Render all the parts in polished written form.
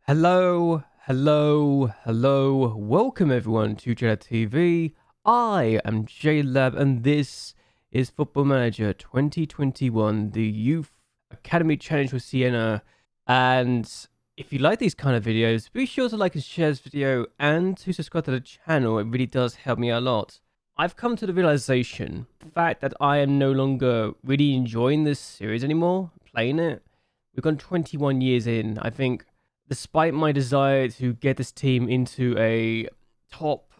Hello. Welcome everyone to JLABTV. I am JLAB and this is Football Manager 2021, the Youth Academy Challenge for Siena. And if you like these kind of videos, be sure to like and share this video and to subscribe to the channel. It really does help me a lot. I've come to the realization, the fact that I am no longer really enjoying this series anymore, playing it. We've gone 21 years in. I think despite my desire to get this team into a top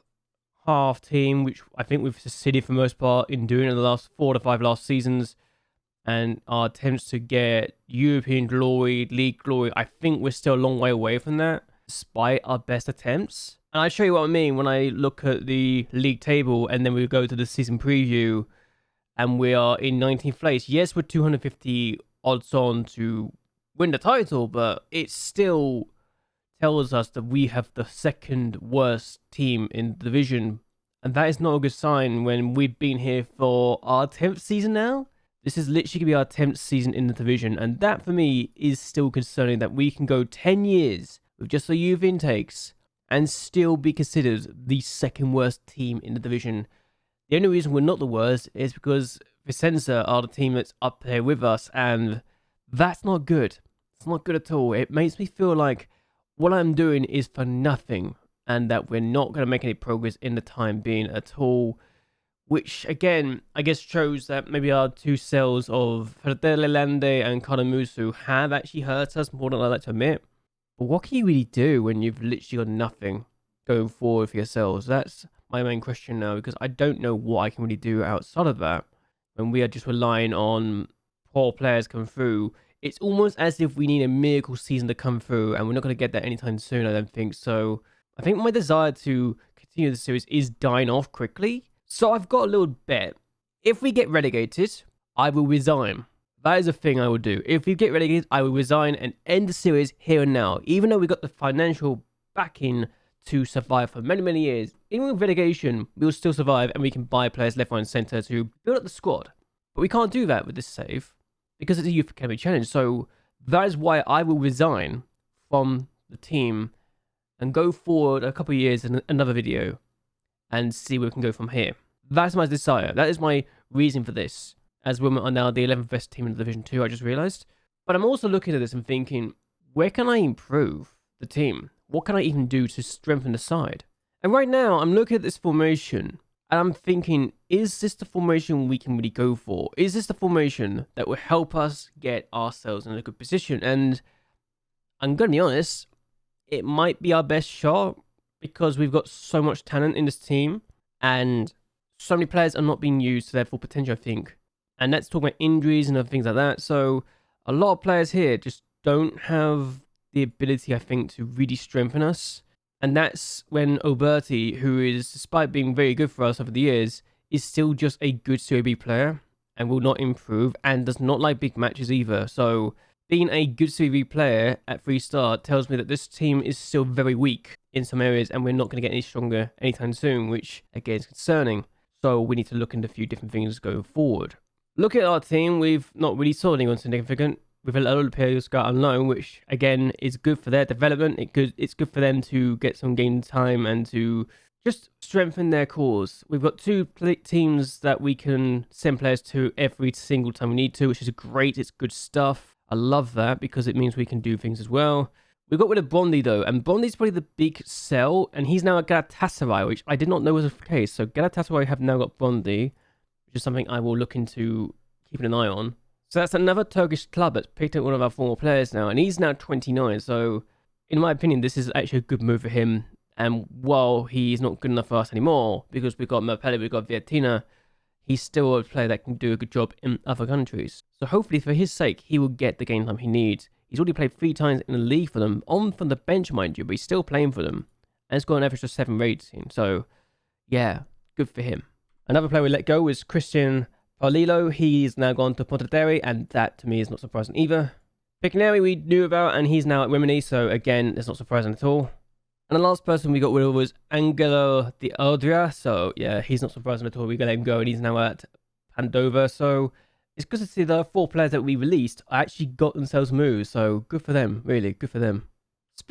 half team, which I think we've succeeded for the most part in doing in the last 4 to 5 last seasons, and our attempts to get European glory, league glory, I think we're still a long way away from that, despite our best attempts. And I'll show you what I mean when I look at the league table and then we go to the season preview and we are in 19th place. Yes, we're 250 odds on to win the title, but it still tells us that we have the second worst team in the division, and that is not a good sign when we've been here for our 10th season now. This is literally going to be our 10th season in the division, and that for me is still concerning, that we can go 10 years with just the youth intakes and still be considered the second worst team in the division. The only reason we're not the worst is because Vicenza are the team that's up there with us, and that's not good. It's not good at all. It makes me feel like what I'm doing is for nothing and that we're not going to make any progress in the time being at all. Which, again, I guess shows that maybe our two cells of Fratelli Lande and Karamusu have actually hurt us more than I like to admit. But what can you really do when you've literally got nothing going forward for yourselves? That's my main question now, because I don't know what I can really do outside of that when we are just relying on poor players come through. It's almost as if we need a miracle season to come through, and we're not going to get that anytime soon, I don't think. So I think my desire to continue the series is dying off quickly. So I've got a little bet. If we get relegated, I will resign. That is a thing I will do. If we get relegated, I will resign and end the series here and now. Even though we got the financial backing to survive for many, many years, even with relegation, we will still survive and we can buy players left, right, and centre to build up the squad. But we can't do that with this save, because it's a Youth Academy Challenge. So that is why I will resign from the team and go forward a couple of years in another video and see where we can go from here. That's my desire. That is my reason for this. As women are now the 11th best team in Division 2, I just realised. But I'm also looking at this and thinking, where can I improve the team? What can I even do to strengthen the side? And right now, I'm looking at this formation and I'm thinking, is this the formation we can really go for? Is this the formation that will help us get ourselves in a good position? And I'm going to be honest, it might be our best shot because we've got so much talent in this team and so many players are not being used to their full potential, I think. And let's talk about injuries and other things like that. So a lot of players here just don't have the ability, I think, to really strengthen us. And that's when Oberti, who is, despite being very good for us over the years, is still just a good Serie B player and will not improve and does not like big matches either. So being a good Serie B player at 3-star tells me that this team is still very weak in some areas and we're not going to get any stronger anytime soon, which again is concerning. So we need to look into a few different things going forward. Look at our team, we've not really sold anyone significant. With a lot of players got on loan, which again is good for their development. It's good for them to get some game time and to just strengthen their cause. We've got 2 teams that we can send players to every single time we need to, which is great. It's good stuff. I love that because it means we can do things as well. We got rid of Bondi though, and Bondi's probably the big sell, and he's now at Galatasaray, which I did not know was the case. So Galatasaray have now got Bondi, which is something I will look into keeping an eye on. So that's another Turkish club that's picked up one of our former players now, and he's now 29. So in my opinion, this is actually a good move for him. And while he's not good enough for us anymore, because we've got MacLeod, we've got Vietina, he's still a player that can do a good job in other countries. So hopefully for his sake, he will get the game time he needs. He's already played 3 times in the league for them, on from the bench, mind you, but he's still playing for them. And it's got an average of 7 rating. So yeah, good for him. Another player we let go was Christian Paulilo. He's now gone to Pontevedra, and that to me is not surprising either. Piccaneri we knew about, and he's now at Rimini, so again, it's not surprising at all. And the last person we got rid of was Angelo Di Odria, so yeah, he's not surprising at all. We got him go, and he's now at Pandova, so it's good to see the 4 players that we released actually got themselves moves, so good for them, really, good for them.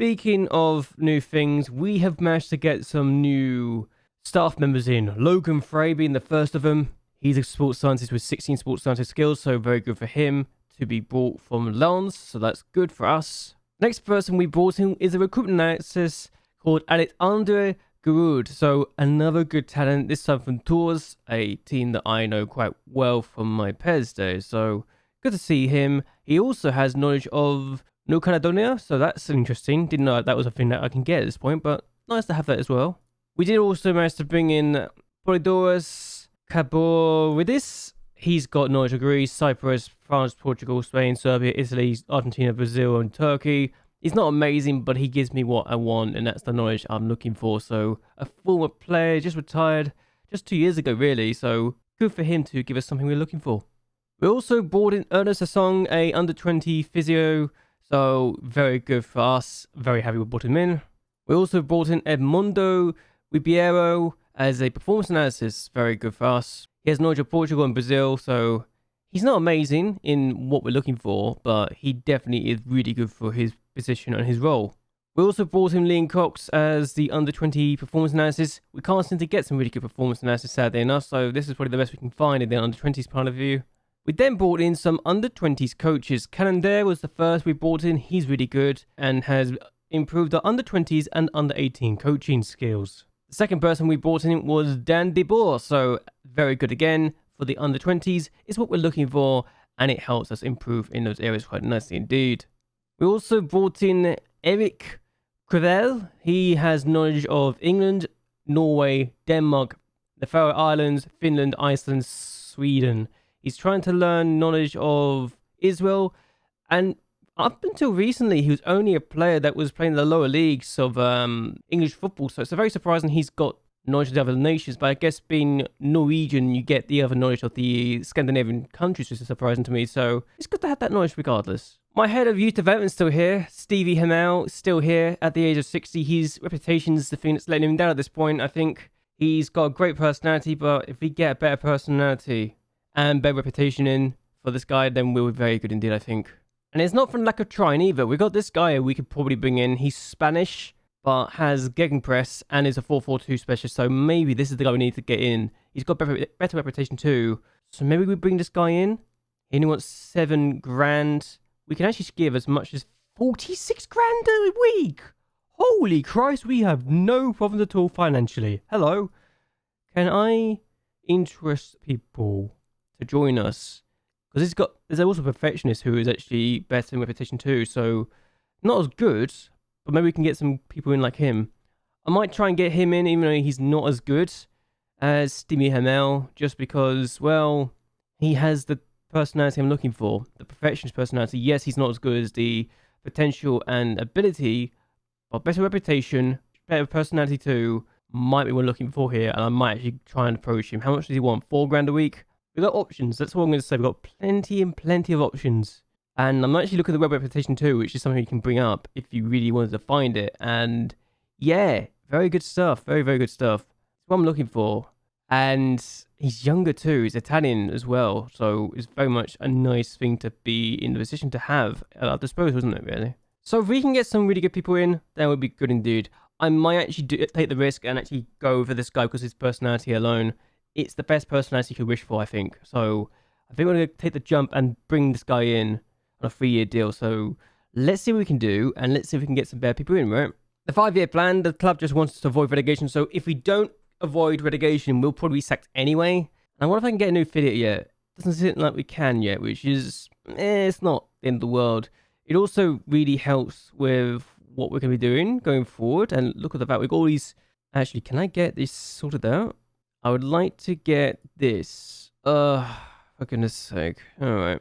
speaking of new things, we have managed to get some new staff members in. Logan Frey being the first of them. He's a sports scientist with 16 sports scientist skills, so very good for him to be brought from Lens, so that's good for us. Next person we brought in is a recruitment analysis called Alexandre Giroud. So another good talent, this time from Tours, a team that I know quite well from my PES days. So good to see him. He also has knowledge of New Caledonia, so that's interesting. Didn't know that was a thing that I can get at this point, but nice to have that as well. We did also manage to bring in Polydorus Caboridis. He's got knowledge of Greece, Cyprus, France, Portugal, Spain, Serbia, Italy, Argentina, Brazil, and Turkey. He's not amazing, but he gives me what I want, and that's the knowledge I'm looking for. So a former player, just retired just 2 years ago, really. So good for him to give us something we're looking for. We also brought in Ernest Asong, a under-20 physio. So very good for us. Very happy we brought him in. We also brought in Edmundo Ribeiro as a performance analysis. Very good for us. He has knowledge of Portugal and Brazil, so he's not amazing in what we're looking for, but he definitely is really good for his position and his role. We also brought in Liam Cox as the under-20 performance analysis. We can't seem to get some really good performance analysis, sadly enough, so this is probably the best we can find in the under-20s point of view. We then brought in some under-20s coaches. Calendar was the first we brought in. He's really good and has improved our under-20s and under-18 coaching skills. The second person we brought in was Dan DeBoer, so very good again for the under-20s is what we're looking for, and it helps us improve in those areas quite nicely indeed. We also brought in Eric Crevel. He has knowledge of England, Norway, Denmark, the Faroe Islands, Finland, Iceland, Sweden. He's trying to learn knowledge of Israel, and up until recently, he was only a player that was playing the lower leagues of English football. So it's very surprising he's got knowledge of the other nations. But I guess being Norwegian, you get the other knowledge of the Scandinavian countries, which is surprising to me. So it's good to have that knowledge regardless. My head of youth development is still here. Stevie Hamel, still here at the age of 60. His reputation is the thing that's letting him down at this point. I think he's got a great personality, but if we get a better personality and better reputation in for this guy, then we'll be very good indeed, I think. And it's not from lack of trying either. We got this guy we could probably bring in. He's Spanish, but has gegenpress and is a 4-4-2 specialist. So maybe this is the guy we need to get in. He's got better reputation too. So maybe we bring this guy in. He only wants 7 grand. We can actually give as much as 46 grand a week. Holy Christ, we have no problems at all financially. Hello. Can I interest people to join us? Because there's also a perfectionist who is actually better in reputation too, so not as good, but maybe we can get some people in like him. I might try and get him in, even though he's not as good as Stevie Hamel, just because, well, he has the personality I'm looking for, the perfectionist personality. Yes, he's not as good as the potential and ability, but better reputation, better personality too, might be what we're looking for here, and I might actually try and approach him. How much does he want? 4 grand a week? We've got options. That's all I'm going to say. We've got plenty and plenty of options. And I'm actually looking at the web reputation too, which is something you can bring up if you really wanted to find it. And yeah, very good stuff. Very, very good stuff. That's what I'm looking for. And he's younger too. He's Italian as well. So it's very much a nice thing to be in the position to have at our disposal, isn't it, really? So if we can get some really good people in, that would be good indeed. I might actually take the risk and actually go for this guy because his personality alone. It's the best personality you could wish for, I think. So I think we're going to take the jump and bring this guy in on a 3-year deal. So let's see what we can do, and let's see if we can get some better people in, right? The 5-year plan, the club just wants us to avoid relegation. So if we don't avoid relegation, we'll probably be sacked anyway. And I wonder if I can get a new affiliate yet. Doesn't seem like we can yet, which is, it's not the end of the world. It also really helps with what we're going to be doing going forward. And look at the fact we've got all these... Actually, can I get this sorted out? I would like to get this. For goodness sake. Alright.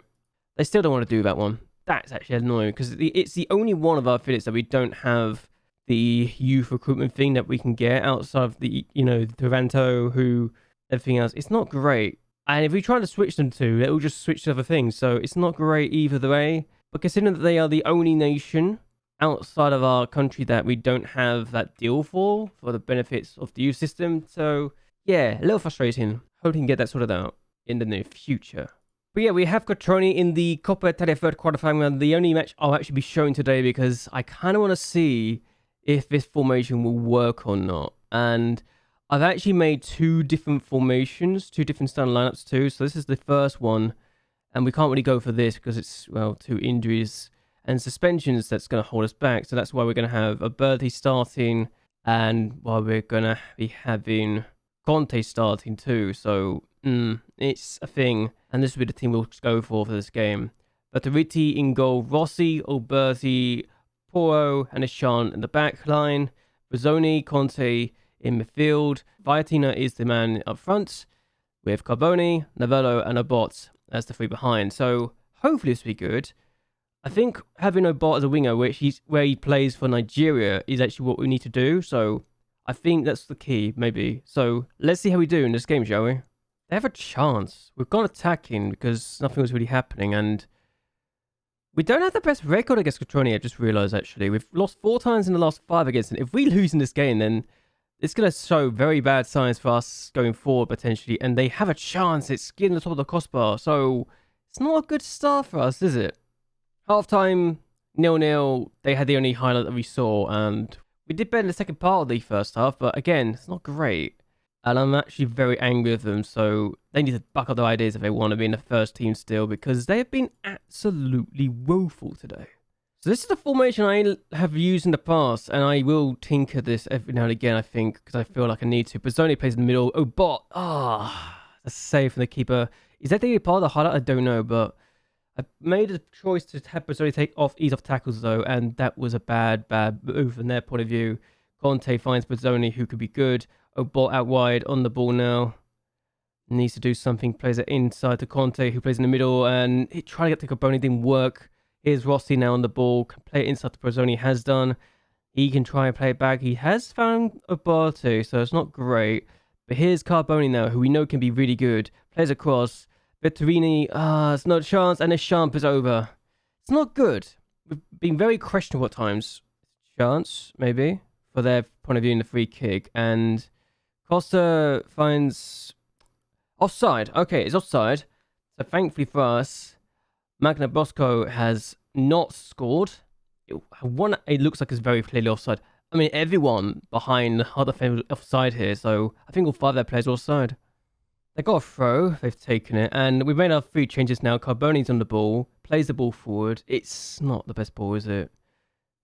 They still don't want to do that one. That's actually annoying because it's the only one of our affiliates that we don't have the youth recruitment thing that we can get outside of the, Toronto, who, everything else. It's not great. And if we try to switch them to, it'll just switch to other things. So it's not great either way. But considering that they are the only nation outside of our country that we don't have that deal for the benefits of the youth system. So... yeah, a little frustrating. Hope we can get that sorted out in the near future. But yeah, we have Cotroni in the Coppa Italia third quarterfinal round. The only match I'll actually be showing today because I kind of want to see if this formation will work or not. And I've actually made two different formations, two different starting lineups too. So this is the first one. And we can't really go for this because it's, well, two injuries and suspensions that's going to hold us back. So that's why we're going to have Bertie starting and why we're going to be having Conte starting too. So it's a thing. And this will be the team we'll go for this game. Bertolucci in goal, Rossi, Alberti, Porro, and Ashan in the back line. Bozzoni, Conte in midfield. Viatina is the man up front with Carboni, Novello, and Obot as the three behind. So hopefully this will be good. I think having Obot as a winger, where he plays for Nigeria, is actually what we need to do. So I think that's the key, maybe. So let's see how we do in this game, shall we? They have a chance. We've gone attacking because nothing was really happening, and we don't have the best record against Cotroni. I just realised, actually. We've lost 4 times in the last 5 against them. If we lose in this game, then it's going to show very bad signs for us going forward, potentially. And they have a chance. It's getting the top of the crossbar. So it's not a good start for us, is it? Half-time, 0-0. They had the only highlight that we saw. And we did better in the second part of the first half. But again, it's not great. And I'm actually very angry with them, so they need to back up their ideas if they want to be in the first team still, because they have been absolutely woeful today. So this is the formation I have used in the past, and I will tinker this every now and again, I think, because I feel like I need to. Bozzoni plays in the middle. Oh, Bot! That's a save from the keeper. Is that the part of the highlight? I don't know, but I made a choice to have Bozzoni ease off tackles, though, and that was a bad move from their point of view. Conte finds Bozzoni, who could be good. Obot out wide on the ball now. Needs to do something. Plays it inside to Conte, who plays in the middle. And he tried to get to Carboni, didn't work. Here's Rossi now on the ball. Can play it inside to Bozzoni, has done. He can try and play it back. He has found Obot, so it's not great. But here's Carboni now, who we know can be really good. Plays across. Vetturini, it's not a chance. And the Champ is over. It's not good. We've been very questionable at times. Chance, maybe, for their point of view in the free kick. And Costa finds offside. Okay, it's offside. So thankfully for us, Magna Bosco has not scored. It looks like it's very clearly offside. I mean, everyone behind the other fans offside here. So I think all 5 of their players are offside. They got a throw. They've taken it. And we've made our 3 changes now. Carboni's on the ball. Plays the ball forward. It's not the best ball, is it?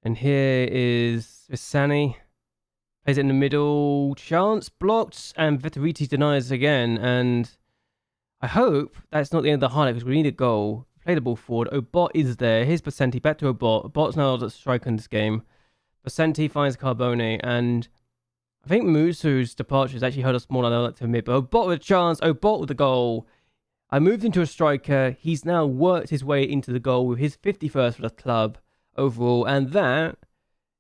And here is Visani. Plays it in the middle, chance, blocked, and Vetteriti denies again. And I hope that's not the end of the highlight because we need a goal. Play the ball forward. Obot is there. Here's Basenti, back to Obot. Obot's now the striker in this game. Basenti finds Carboni, and I think Musu's departure has actually hurt us more than I like to admit. But Obot with a chance, Obot with the goal. I moved into a striker. He's now worked his way into the goal with his 51st for the club overall, and that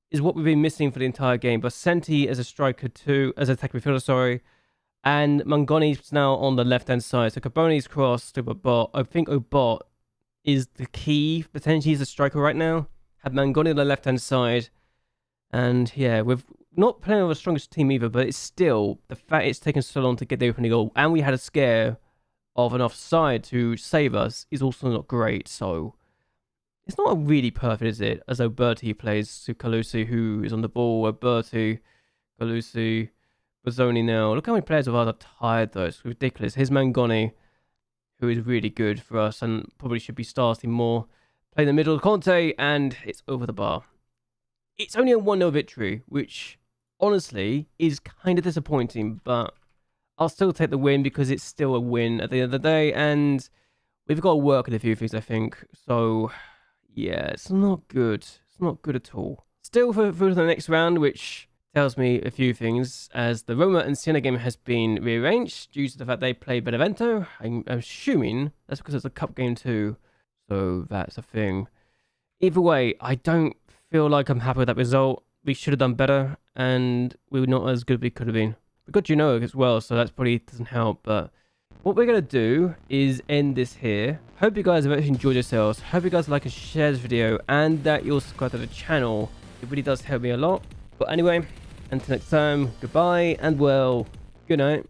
is what we've been missing for the entire game. Basenti as a striker too, as an attacking midfielder, sorry. And Mangoni's now on the left-hand side. So Carboni's cross to Obot. I think Obot is the key. Potentially he's a striker right now. Have Mangoni on the left-hand side. And yeah, we've not playing with the strongest team either, but it's still, the fact it's taken so long to get the opening goal, and we had a scare of an offside to save us, is also not great. So it's not really perfect, is it? As Alberti plays to Calusi, who is on the ball. Alberti, Calusi, Bozzoni now. Look how many players of ours are tired, though. It's ridiculous. Here's Mangoni, who is really good for us and probably should be starting more. Play in the middle, Conte, and it's over the bar. It's only a 1-0 victory, which honestly is kind of disappointing, but I'll still take the win because it's still a win at the end of the day, and we've got to work on a few things, I think. So yeah, it's not good. It's not good at all. Still through to the next round, which tells me a few things, as the Roma and Siena game has been rearranged due to the fact they play Benevento. I'm assuming that's because it's a cup game too. So that's a thing. Either way, I don't feel like I'm happy with that result. We should have done better, and we were not as good as we could have been. We got Genoa as well, so that probably doesn't help, but what we're going to do is end this here. Hope you guys have actually enjoyed yourselves. Hope you guys like and share this video, and that you'll subscribe to the channel. It really does help me a lot. But anyway, until next time, goodbye, and well, good night.